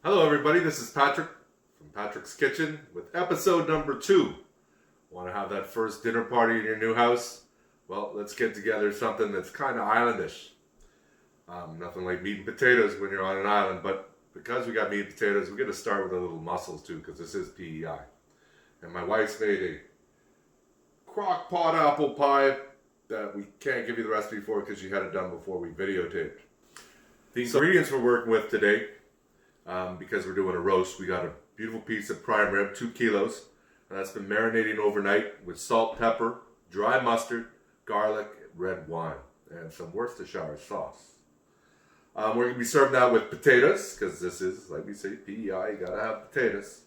Hello everybody, this is Patrick from Patrick's Kitchen with episode number 2. Want to have that first dinner party in your new house? Well, let's get together something that's kind of islandish. Nothing like meat and potatoes when you're on an island, but because we got meat and potatoes, we're going to start with a little mussels too, because this is PEI. And my wife's made a crock pot apple pie that we can't give you the recipe for because she had it done before we videotaped. The ingredients we're working with today, because we're doing a roast, we got a beautiful piece of prime rib, 2 kilos, and that's been marinating overnight with salt, pepper, dry mustard, garlic, red wine, and some Worcestershire sauce. We're going to be serving that with potatoes, because this is, like we say, PEI, you gotta have potatoes.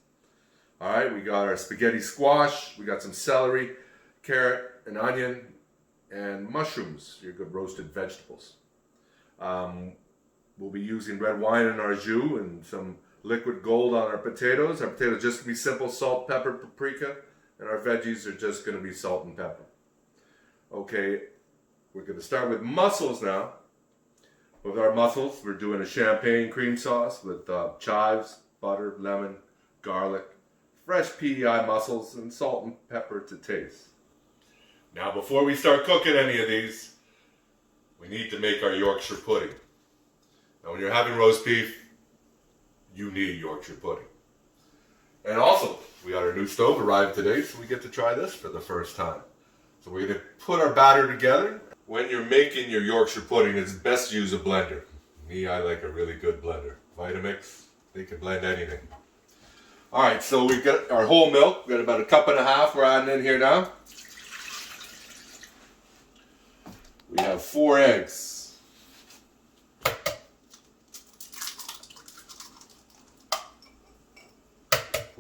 Alright, we got our spaghetti squash, we got some celery, carrot, an onion, and mushrooms, your good roasted vegetables. We'll be using red wine in our jus and some liquid gold on our potatoes. Our potatoes just going to be simple salt, pepper, paprika, and our veggies are just going to be salt and pepper. Okay, we're going to start with mussels now. With our mussels, we're doing a champagne cream sauce with chives, butter, lemon, garlic, fresh PEI mussels, and salt and pepper to taste. Now, before we start cooking any of these, we need to make our Yorkshire pudding. Now, when you're having roast beef, you need Yorkshire pudding. And also, we got our new stove arrived today, so we get to try this for the first time. So we're going to put our batter together. When you're making your Yorkshire pudding, it's best to use a blender. Me, I like a really good blender. Vitamix, they can blend anything. Alright, so we've got our whole milk. We've got about 1.5 cups we're adding in here now. We have 4 eggs.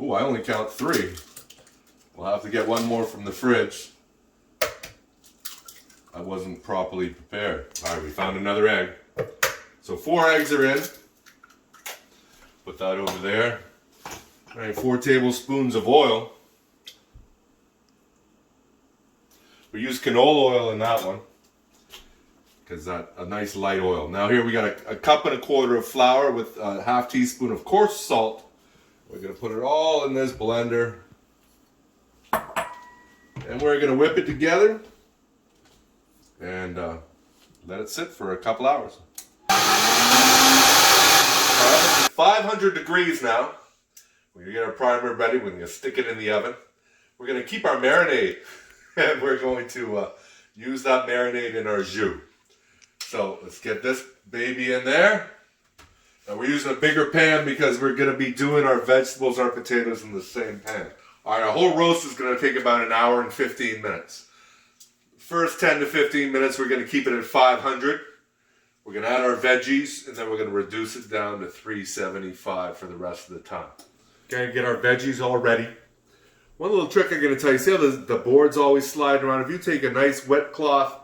Ooh, I only count 3. We'll have to get one more from the fridge. I wasn't properly prepared. Alright, we found another egg. So 4 eggs are in. Put that over there. Alright, 4 tablespoons of oil. We use canola oil in that one, because that's a nice light oil. Now here we got a 1.25 cups of flour with a 1/2 teaspoon of coarse salt. We're going to put it all in this blender. And we're going to whip it together and let it sit for a couple hours. Alright, it's 500 degrees now. We're going to get our primer ready. We're going to stick it in the oven. We're going to keep our marinade. And we're going to use that marinade in our jus. So let's get this baby in there. Now we're using a bigger pan because we're going to be doing our vegetables and our potatoes in the same pan. Alright, our whole roast is going to take about 1 hour and 15 minutes. First 10 to 15 minutes we're going to keep it at 500. We're going to add our veggies and then we're going to reduce it down to 375 for the rest of the time. Okay, get our veggies all ready. One little trick I'm going to tell you, see how the board's always sliding around? If you take a nice wet cloth,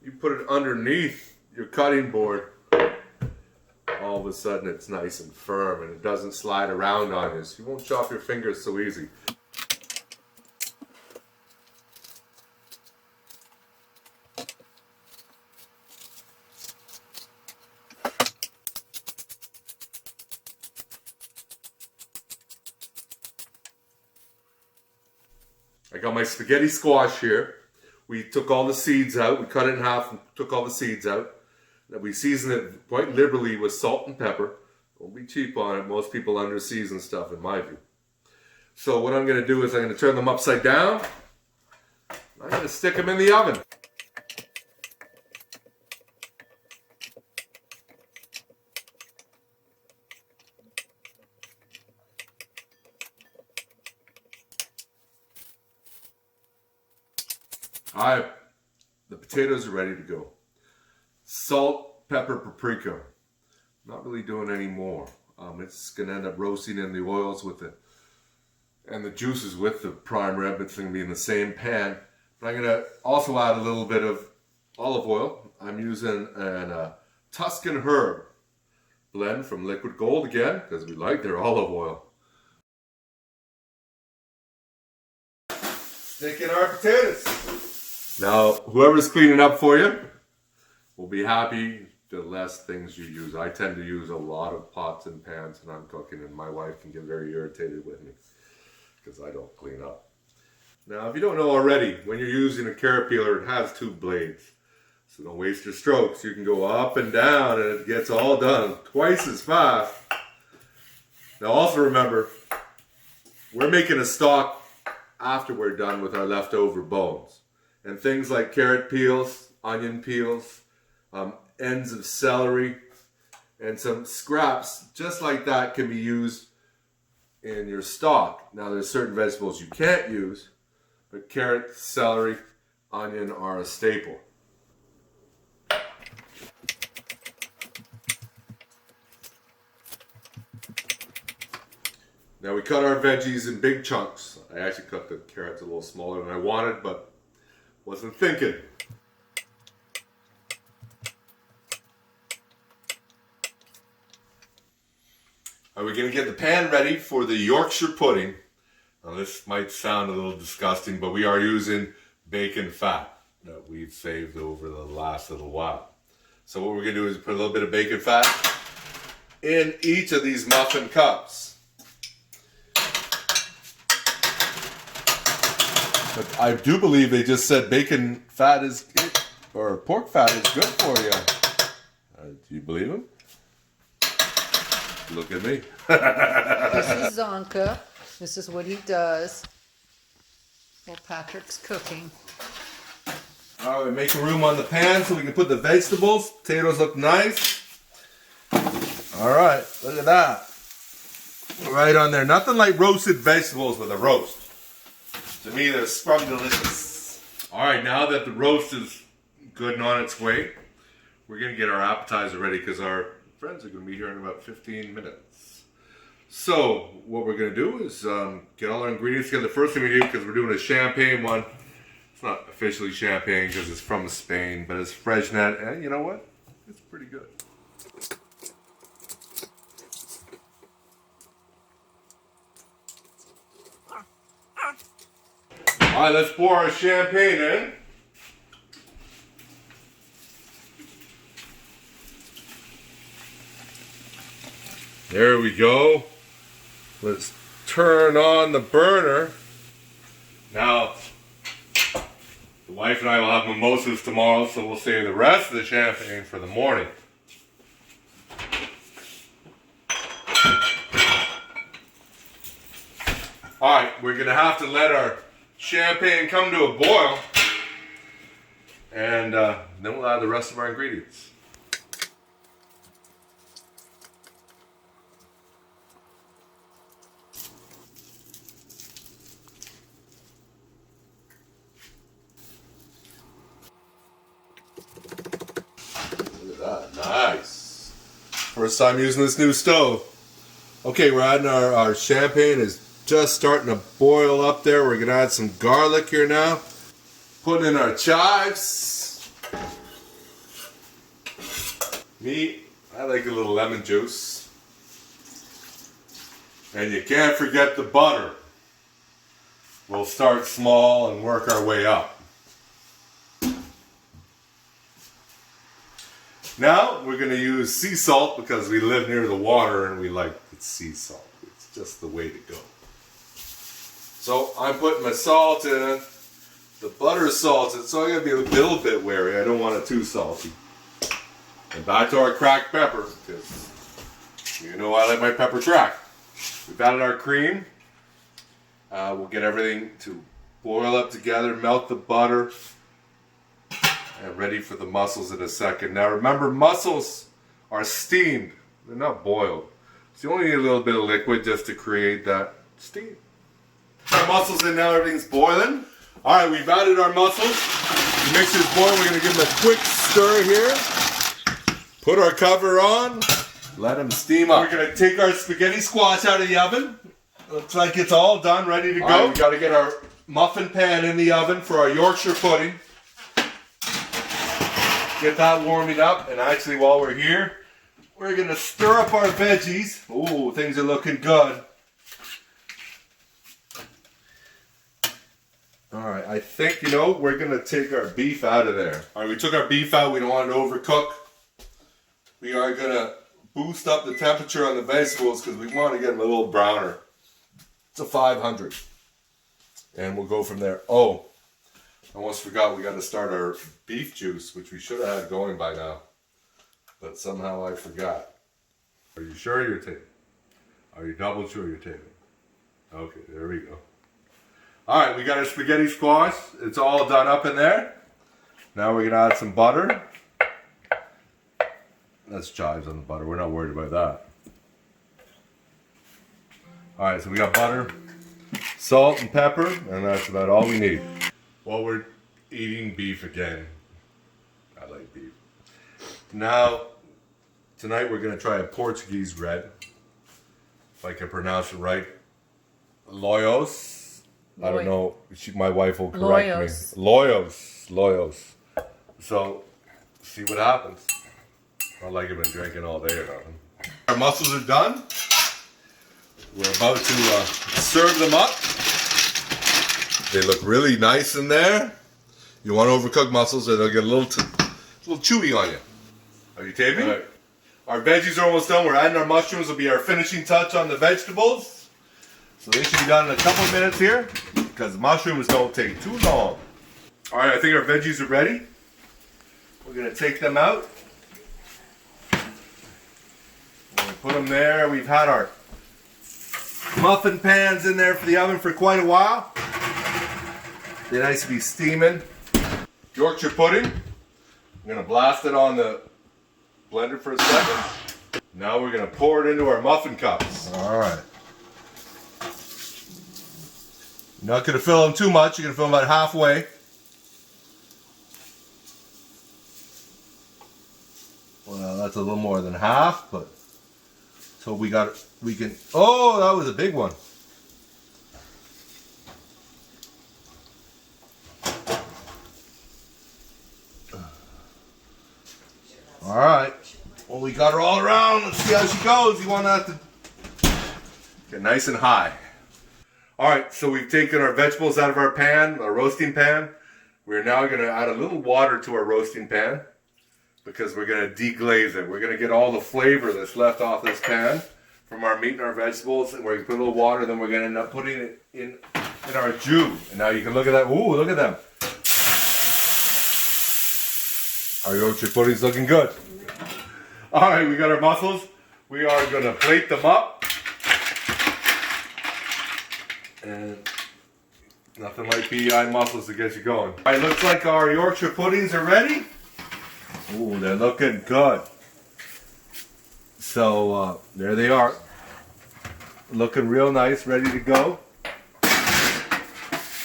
you put it underneath your cutting board, all of a sudden it's nice and firm and it doesn't slide around on you, so you won't chop your fingers so easy. I got my spaghetti squash here. We took all the seeds out. We cut it in half and took all the seeds out. Then we seasoned it quite liberally with salt and pepper. Don't be cheap on it. Most people under-season stuff in my view. So what I'm going to do is I'm going to turn them upside down. I'm going to stick them in the oven. Alright, the potatoes are ready to go. Salt, pepper, paprika. Not really doing any more. It's going to end up roasting in the oils with it. And the juices with the prime rib. It's going to be in the same pan. But I'm going to also add a little bit of olive oil. I'm using a Tuscan herb blend from Liquid Gold again, because we like their olive oil. Stick in our potatoes. Now, whoever's cleaning up for you will be happy the less things you use. I tend to use a lot of pots and pans when I'm cooking, and my wife can get very irritated with me because I don't clean up. Now, if you don't know already, when you're using a carrot peeler, it has 2 blades. So don't waste your strokes. You can go up and down and it gets all done twice as fast. Now also remember, we're making a stock after we're done with our leftover bones. And things like carrot peels, onion peels, ends of celery, and some scraps just like that can be used in your stock. Now there's certain vegetables you can't use, but carrot, celery, onion are a staple. Now we cut our veggies in big chunks. I actually cut the carrots a little smaller than I wanted, but wasn't thinking. Are we going to get the pan ready for the Yorkshire pudding? Now this might sound a little disgusting, but we are using bacon fat that we've saved over the last little while. So what we're going to do is put a little bit of bacon fat in each of these muffin cups. But I do believe they just said bacon fat is good, or pork fat is good for you. Do you believe them? Look at me. This is Zonka. This is what he does while Patrick's cooking. All right, we're making room on the pan so we can put the vegetables. Potatoes look nice. All right, look at that. Right on there. Nothing like roasted vegetables with a roast. To me, they're scrum delicious. All right, now that the roast is good and on its way, we're going to get our appetizer ready because our friends are going to be here in about 15 minutes. So, what we're going to do is get all our ingredients together. The first thing we do, because we're doing a champagne one, it's not officially champagne because it's from Spain, but it's Fresnet, and you know what? It's pretty good. All right, let's pour our champagne in. There we go. Let's turn on the burner. Now, the wife and I will have mimosas tomorrow, so we'll save the rest of the champagne for the morning. All right, we're going to have to let our champagne come to a boil, and then we'll add the rest of our ingredients. Look at that, nice. First time using this new stove. Okay, we're adding our champagne is just starting to boil up there. We're gonna add some garlic here now. Putting in our chives. Me, I like a little lemon juice. And you can't forget the butter. We'll start small and work our way up. Now we're gonna use sea salt because we live near the water and we like sea salt. It's just the way to go. So I'm putting my salt in. The butter is salted, so I gotta be a little bit wary. I don't want it too salty. And back to our cracked pepper, because you know I like my pepper cracked. We've added our cream. We'll get everything to boil up together, melt the butter, and ready for the mussels in a second. Now remember, mussels are steamed. They're not boiled. So you only need a little bit of liquid just to create that steam. Our mussels in now, everything's boiling. All right, we've added our mussels. The mixture's boiling. We're gonna give them a quick stir here. Put our cover on. Let them steam up. We're gonna take our spaghetti squash out of the oven. Looks like it's all done, ready to go. All right, we gotta get our muffin pan in the oven for our Yorkshire pudding. Get that warming up, and actually while we're here, we're gonna stir up our veggies. Ooh, things are looking good. Alright, I think, we're going to take our beef out of there. Alright, we took our beef out. We don't want it to overcook. we are going to boost up the temperature on the vegetables because we want to get them a little browner. It's a 500. And we'll go from there. Oh, I almost forgot we got to start our beef juice, which we should have had going by now. But somehow I forgot. Are you sure you're taping? Are you double sure you're taping? Okay, there we go. Alright, we got our spaghetti squash. It's all done up in there. Now we're going to add some butter. That's chives on the butter. We're not worried about that. Alright, so we got butter, salt, and pepper, and that's about all we need. Well, we're eating beef again. I like beef. Now, tonight we're going to try a Portuguese red. If I can pronounce it right. Loyos. I don't know. My wife will correct me. Loyos. So, see what happens. Not like I've been drinking all day or nothing. Our mussels are done. We're about to serve them up. They look really nice in there. You want to overcook mussels or they'll get a little chewy on you. Are you taping? All right. Our veggies are almost done. We're adding our mushrooms. Will be our finishing touch on the vegetables. So they should be done in a couple of minutes here because mushrooms don't take too long. All right, I think our veggies are ready. We're going to take them out. We're going to put them there. We've had our muffin pans in there for the oven for quite a while. They're nice to be steaming. Yorkshire pudding. I'm going to blast it on the blender for a second. Now we're going to pour it into our muffin cups. All right. You're not going to fill them too much. You're going to fill them about halfway. Well, that's a little more than half, but so we can. Oh, that was a big one. All right. Well, we got her all around. Let's see how she goes. You want that to get nice and high. All right, so we've taken our vegetables out of our pan, our roasting pan. We're now going to add a little water to our roasting pan because we're going to deglaze it. We're going to get all the flavor that's left off this pan from our meat and our vegetables, and we're going to put a little water, then we're going to end up putting it in our jus. And now you can look at that. Ooh, look at them. Our Yorkshire pudding's looking good. All right, we got our mussels. We are going to plate them up. And nothing like PEI Mussels to get you going. All right, looks like our Yorkshire puddings are ready. Ooh, they're looking good. So, there they are. Looking real nice, ready to go.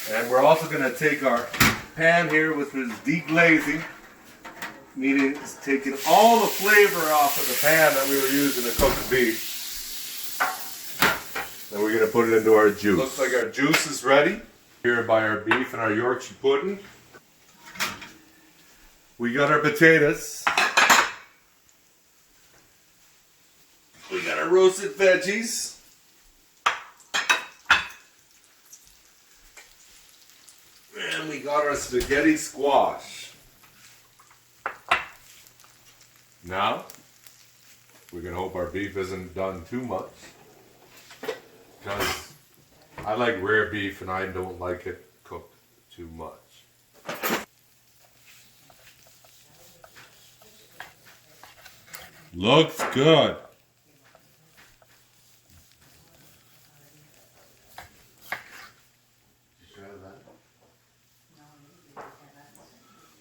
And we're also going to take our pan here, which was deglazing. Meaning it's taking all the flavor off of the pan that we were using to cook the beef. Then we're going to put it into our juice. Looks like our juice is ready. Here by our beef and our Yorkshire pudding. We got our potatoes. We got our roasted veggies. And we got our spaghetti squash. Now, we're going to hope our beef isn't done too much. Because I like rare beef and I don't like it cooked too much. Looks good.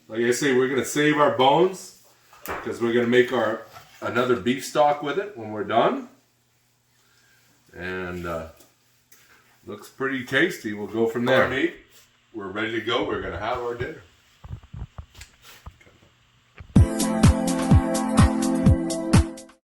Like I say, we're going to save our bones because we're going to make another beef stock with it when we're done. And looks pretty tasty. We'll go from there. Meat, we're ready to go. We're going to have our dinner.